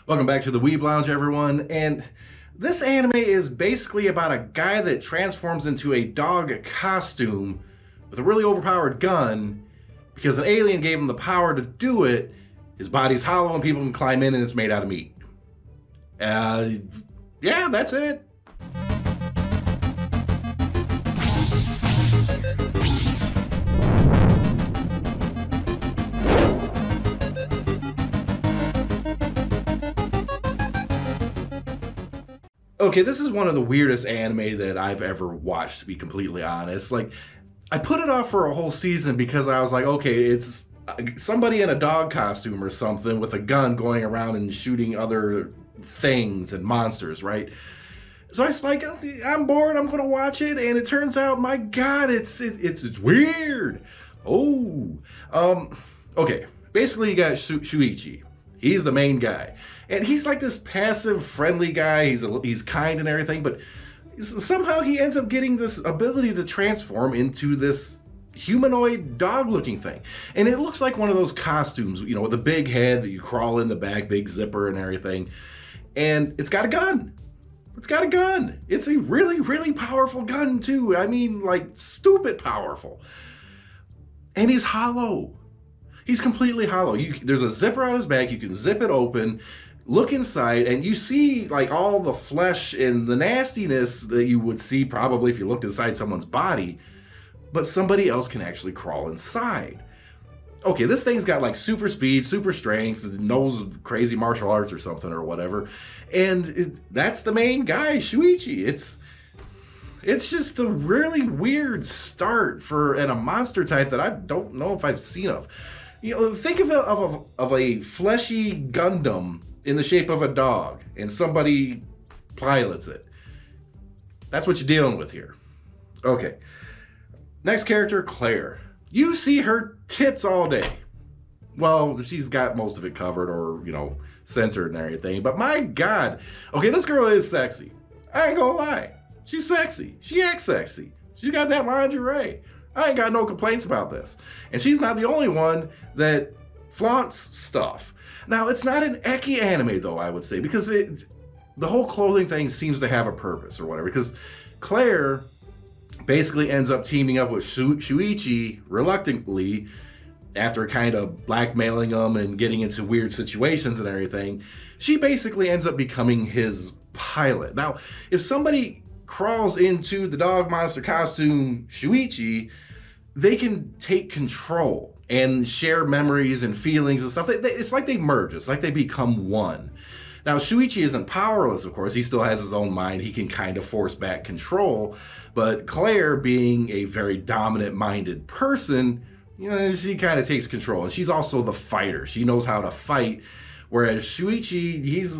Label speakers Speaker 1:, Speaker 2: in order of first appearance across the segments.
Speaker 1: Welcome back to the Weeb Lounge, everyone. And this anime is basically about a guy that transforms into a dog costume with a really overpowered gun because an alien gave him the power to do it. His body's hollow and people can climb in and it's made out of meat. Yeah, that's it. Okay, this is one of the weirdest anime that I've ever watched, to be completely honest. Like, I put it off for a whole season because I was like, okay, it's somebody in a dog costume or something with a gun going around and shooting other things and monsters, right? So I was like, I'm bored, I'm gonna watch it, and it turns out, my God, it's weird. Okay, basically you got Shuichi. He's the main guy. And he's like this passive, friendly guy. He's kind and everything, but somehow he ends up getting this ability to transform into this humanoid dog-looking thing. And it looks like one of those costumes, you know, with a big head that you crawl in the back, big zipper and everything. And it's got a gun. It's got a gun. It's a really, really powerful gun, too. I mean, like, stupid powerful. And he's hollow. He's completely hollow. There's a zipper on his back. You can zip it open, look inside, and you see like all the flesh and the nastiness that you would see probably if you looked inside someone's body, but somebody else can actually crawl inside. Okay, this thing's got like super speed, super strength, knows crazy martial arts or something or whatever, and that's the main guy, Shuichi. It's just a really weird start for a monster type that I don't know if I've seen of. You know, think of a fleshy Gundam in the shape of a dog, and somebody pilots it. That's what you're dealing with here. Okay. Next character, Claire. You see her tits all day. Well, she's got most of it covered or, you know, censored and everything, but my God. Okay, this girl is sexy. I ain't gonna lie. She's sexy. She acts sexy. She got that lingerie. I ain't got no complaints about this. And she's not the only one that flaunts stuff. Now, it's not an ecchi anime, though, I would say, because the whole clothing thing seems to have a purpose or whatever, because Claire basically ends up teaming up with Shuichi reluctantly after kind of blackmailing him and getting into weird situations and everything. She basically ends up becoming his pilot. Now, if somebody crawls into the dog monster costume Shuichi, they can take control and share memories and feelings and stuff. It's like they merge. It's like they become one. Now, Shuichi isn't powerless, of course. He still has his own mind. He can kind of force back control. But Claire, being a very dominant-minded person, you know, she kind of takes control. And she's also the fighter. She knows how to fight. Whereas Shuichi, he's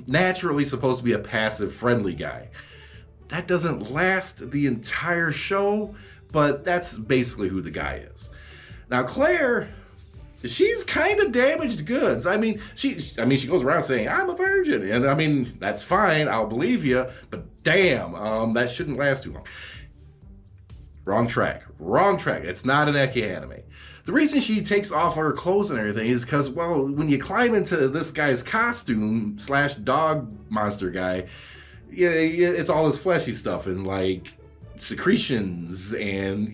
Speaker 1: naturally supposed to be a passive, friendly guy. That doesn't last the entire show, but that's basically who the guy is. Now, Claire, she's kind of damaged goods. I mean, she goes around saying, I'm a virgin. And I mean, that's fine. I'll believe you. But damn, that shouldn't last too long. Wrong track. Wrong track. It's not an ecchi anime. The reason she takes off her clothes and everything is because, well, when you climb into this guy's costume / dog monster guy, yeah, it's all this fleshy stuff and like secretions and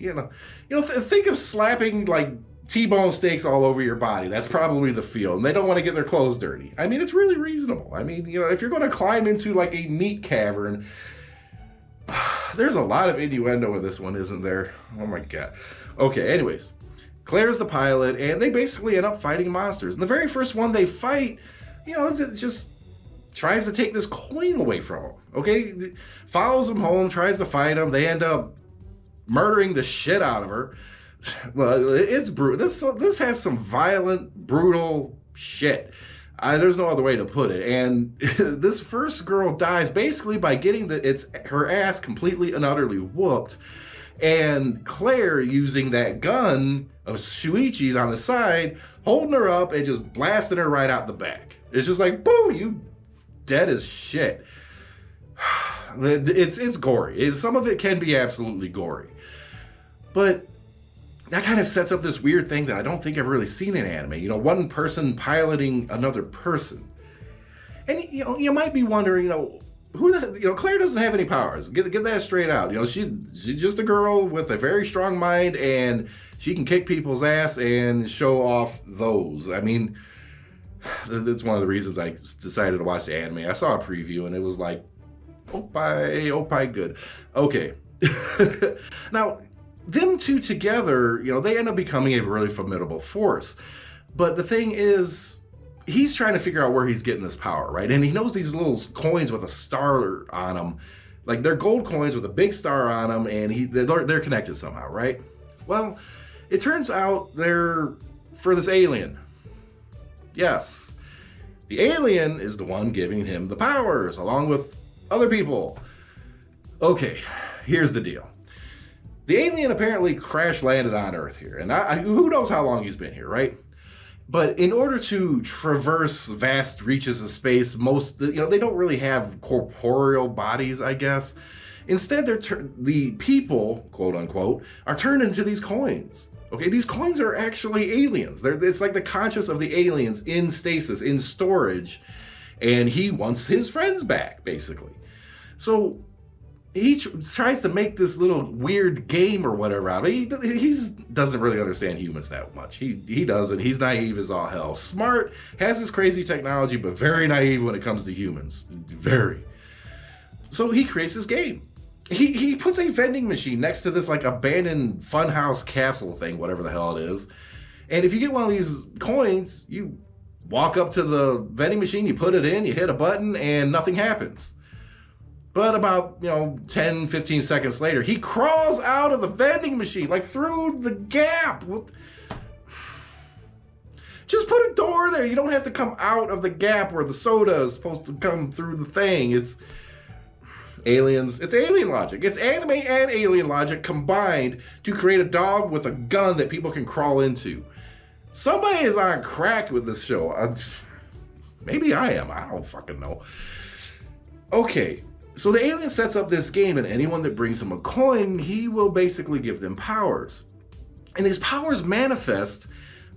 Speaker 1: think of slapping like T-bone steaks all over your body. That's probably the feel, and they don't want to get their clothes dirty. I mean, it's really reasonable. I mean, you know, if you're going to climb into like a meat cavern, there's a lot of innuendo in this one, isn't there? Oh my God. Okay, anyways, Claire's the pilot, and they basically end up fighting monsters. And the very first one they fight, you know, it just tries to take this coin away from him. Okay, follows him home, tries to fight him. They end up murdering the shit out of her. Well, it's brutal. This has some violent, brutal shit. There's no other way to put it. And this first girl dies basically by getting her ass completely and utterly whooped. And Claire using that gun of Shuichi's on the side, holding her up and just blasting her right out the back. It's just like, boom, you dead as shit. It's gory. Some of it can be absolutely gory. But that kind of sets up this weird thing that I don't think I've really seen in anime. You know, one person piloting another person. And you might be wondering, who the, Claire doesn't have any powers. Get that straight out. She's just a girl with a very strong mind, and she can kick people's ass and show off those. I mean, that's one of the reasons I decided to watch the anime. I saw a preview and it was like, opie, good. Okay. Now, them two together, they end up becoming a really formidable force. But the thing is, he's trying to figure out where he's getting this power, right? And he knows these little coins with a star on them. Like, they're gold coins with a big star on them, and they're connected somehow, right? Well, it turns out they're for this alien. Yes. The alien is the one giving him the powers, along with other people. Okay, here's the deal. The alien apparently crash landed on Earth here, and who knows how long he's been here, right? But in order to traverse vast reaches of space, they don't really have corporeal bodies, I guess. Instead, the people, quote unquote, are turned into these coins. Okay, these coins are actually aliens. It's like the conscious of the aliens in stasis, in storage, and he wants his friends back, basically. So he tries to make this little weird game or whatever out of it. He doesn't really understand humans that much. He doesn't. He's naive as all hell. Smart, has this crazy technology, but very naive when it comes to humans. Very. So he creates this game. He puts a vending machine next to this like abandoned funhouse castle thing, whatever the hell it is. And if you get one of these coins, you walk up to the vending machine, you put it in, you hit a button, and nothing happens. But about, 10, 15 seconds later, he crawls out of the vending machine, like through the gap. Just put a door there. You don't have to come out of the gap where the soda is supposed to come through the thing. It's aliens. It's alien logic. It's anime and alien logic combined to create a dog with a gun that people can crawl into. Somebody is on crack with this show. Maybe I am. I don't fucking know. Okay. So the alien sets up this game, and anyone that brings him a coin, he will basically give them powers. And these powers manifest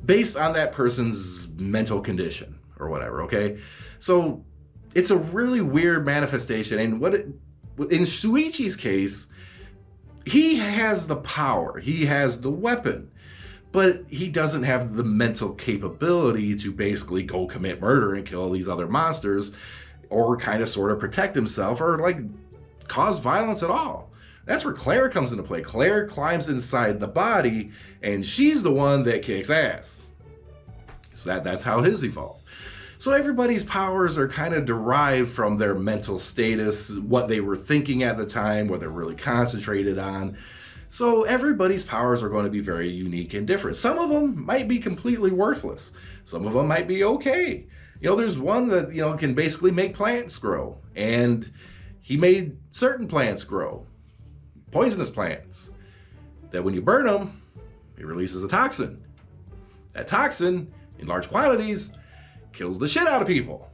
Speaker 1: based on that person's mental condition or whatever, okay? So it's a really weird manifestation. And in Shuichi's case, he has the power, he has the weapon, but he doesn't have the mental capability to basically go commit murder and kill these other monsters, or kind of sort of protect himself, or like cause violence at all. That's where Claire comes into play. Claire climbs inside the body, and she's the one that kicks ass. So that's how his evolved. So everybody's powers are kind of derived from their mental status, what they were thinking at the time, what they're really concentrated on. So everybody's powers are going to be very unique and different. Some of them might be completely worthless. Some of them might be okay. There's one that, can basically make plants grow. And he made certain plants grow. Poisonous plants. That when you burn them, it releases a toxin. That toxin, in large quantities, kills the shit out of people.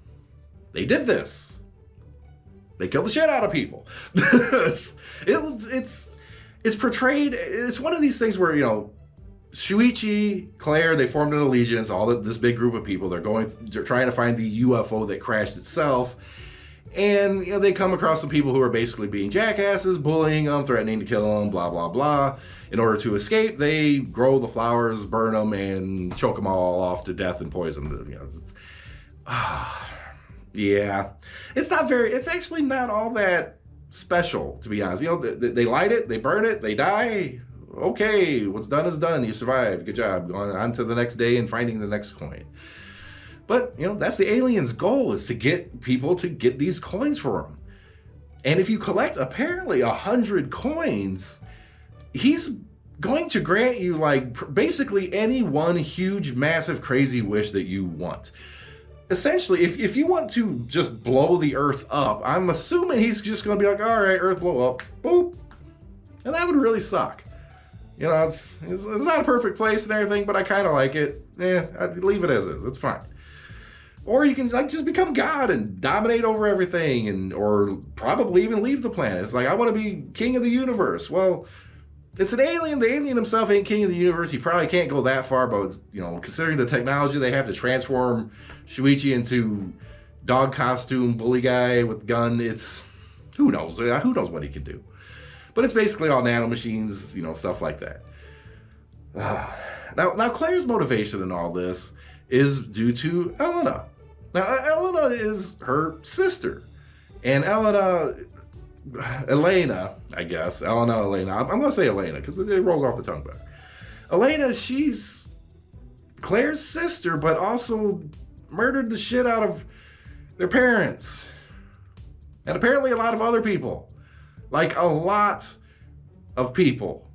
Speaker 1: They did this. They killed the shit out of people. It's portrayed, it's one of these things where, Shuichi, Claire, they formed an allegiance, this big group of people. They're trying to find the UFO that crashed itself. And they come across some people who are basically being jackasses, bullying them, threatening to kill them, blah, blah, blah. In order to escape, they grow the flowers, burn them, and choke them all off to death and poison them. Yeah. It's actually not all that special, to be honest. They light it, they burn it, they die. Okay, what's done is done. You survived. Good job. Going on to the next day and finding the next coin. But, that's the alien's goal, is to get people to get these coins for him. And if you collect apparently 100 coins, he's going to grant you basically any one huge, massive, crazy wish that you want. Essentially, if you want to just blow the Earth up, I'm assuming he's just going to be like, all right, Earth blow up, boop. And that would really suck. It's not a perfect place and everything, but I kind of like it. I'd leave it as is. It's fine. Or you can just become God and dominate over everything, or probably even leave the planet. It's like, I want to be king of the universe. Well, it's an alien. The alien himself ain't king of the universe. He probably can't go that far, but considering the technology they have to transform Shuichi into dog costume bully guy with gun. It's, who knows? Who knows what he can do? But it's basically all nanomachines, you know, stuff like that. Now Claire's motivation in all this is due to Elena. Now, Elena is her sister. And Elena, I guess. Elena. I'm going to say Elena because it rolls off the tongue better. Elena, she's Claire's sister, but also murdered the shit out of their parents. And apparently a lot of other people. Like a lot of people.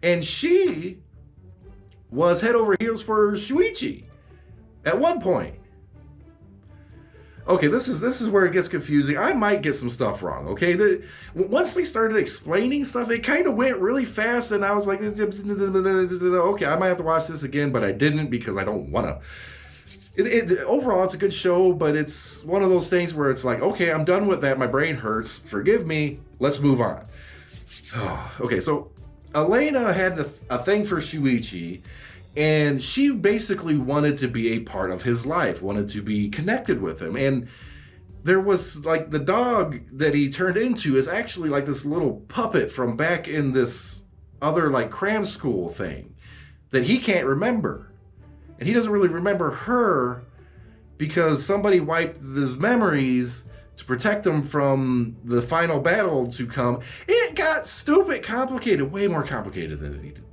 Speaker 1: And she was head over heels for Shuichi at one point. Okay, this is where it gets confusing. I might get some stuff wrong, okay? Once they started explaining stuff, it kind of went really fast, and I was like, okay, I might have to watch this again, but I didn't because I don't want to. Overall, it's a good show, but it's one of those things where it's like, okay, I'm done with that. My brain hurts. Forgive me. Let's move on. Okay, so Elena had a thing for Shuichi, and she basically wanted to be a part of his life, wanted to be connected with him. And there was like the dog that he turned into is actually like this little puppet from back in this other like cram school thing that he can't remember. And he doesn't really remember her because somebody wiped his memories to protect him from the final battle to come. It got stupid complicated, way more complicated than it needed to be.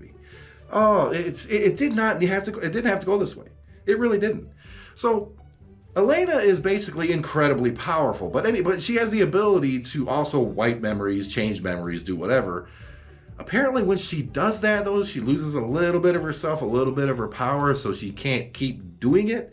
Speaker 1: Oh, it didn't have to go this way. It really didn't. So Elena is basically incredibly powerful, but she has the ability to also wipe memories, change memories, do whatever. Apparently when she does that though, she loses a little bit of herself, a little bit of her power, so she can't keep doing it.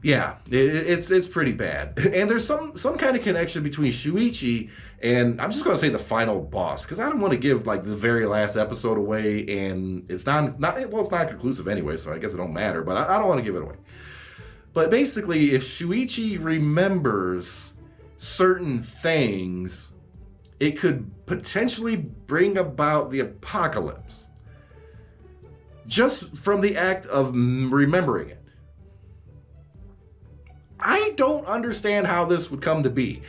Speaker 1: Yeah, it's pretty bad. And there's some kind of connection between Shuichi and, I'm just going to say, the final boss, because I don't want to give like the very last episode away, and it's not conclusive anyway, so I guess it don't matter, but I don't want to give it away. But basically, if Shuichi remembers certain things, it could potentially bring about the apocalypse just from the act of remembering it. I don't understand how this would come to be.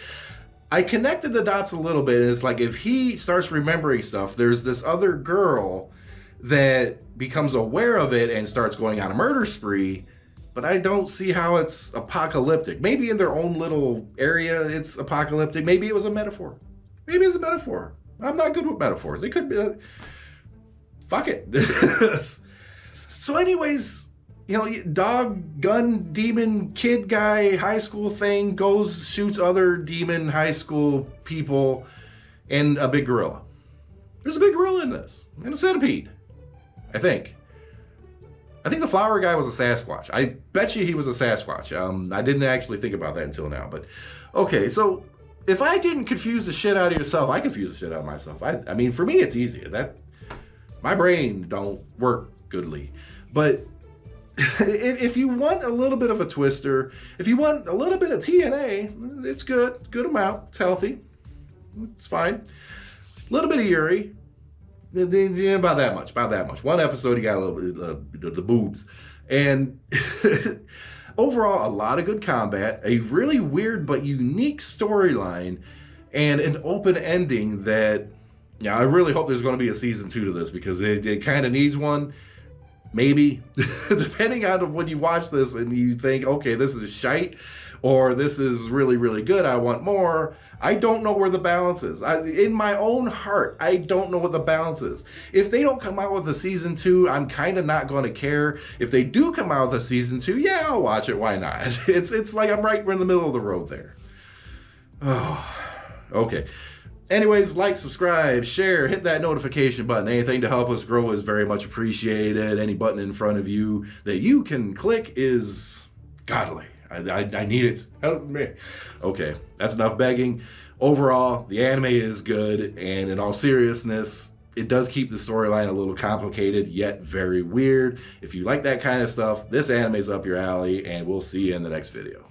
Speaker 1: I connected the dots a little bit. It's like if he starts remembering stuff, there's this other girl that becomes aware of it and starts going on a murder spree, but I don't see how it's apocalyptic. Maybe in their own little area it's apocalyptic. Maybe it was a metaphor. Maybe it's a metaphor. I'm not good with metaphors. They could be. Fuck it. So anyways, you know, dog, gun, demon, kid guy, high school thing, goes, shoots other demon high school people, and a big gorilla. There's a big gorilla in this, and a centipede, I think. I think the flower guy was a Sasquatch. I bet you he was a Sasquatch. I didn't actually think about that until now, but okay, so if I didn't confuse the shit out of yourself, I confuse the shit out of myself. I mean, for me, it's easy. My brain don't work goodly, but if you want a little bit of a twister, if you want a little bit of TNA, it's good amount, it's healthy, it's fine. A little bit of Yuri, about that much. One episode, you got a little bit of the boobs, and overall, a lot of good combat, a really weird but unique storyline, and an open ending that, yeah, I really hope there's going to be a season 2 to this, because it kind of needs one. Maybe, depending on when you watch this and you think, okay, this is shite, or this is really, really good, I want more. I don't know where the balance is. In my own heart, I don't know what the balance is. If they don't come out with a season 2, I'm kind of not going to care. If they do come out with a season 2, yeah, I'll watch it. Why not? It's like I'm right in the middle of the road there. Oh, okay. Anyways, like, subscribe, share, hit that notification button. Anything to help us grow is very much appreciated. Any button in front of you that you can click is godly. I need it. Help me. Okay, that's enough begging. Overall, the anime is good, and in all seriousness, it does keep the storyline a little complicated, yet very weird. If you like that kind of stuff, this anime is up your alley, and we'll see you in the next video.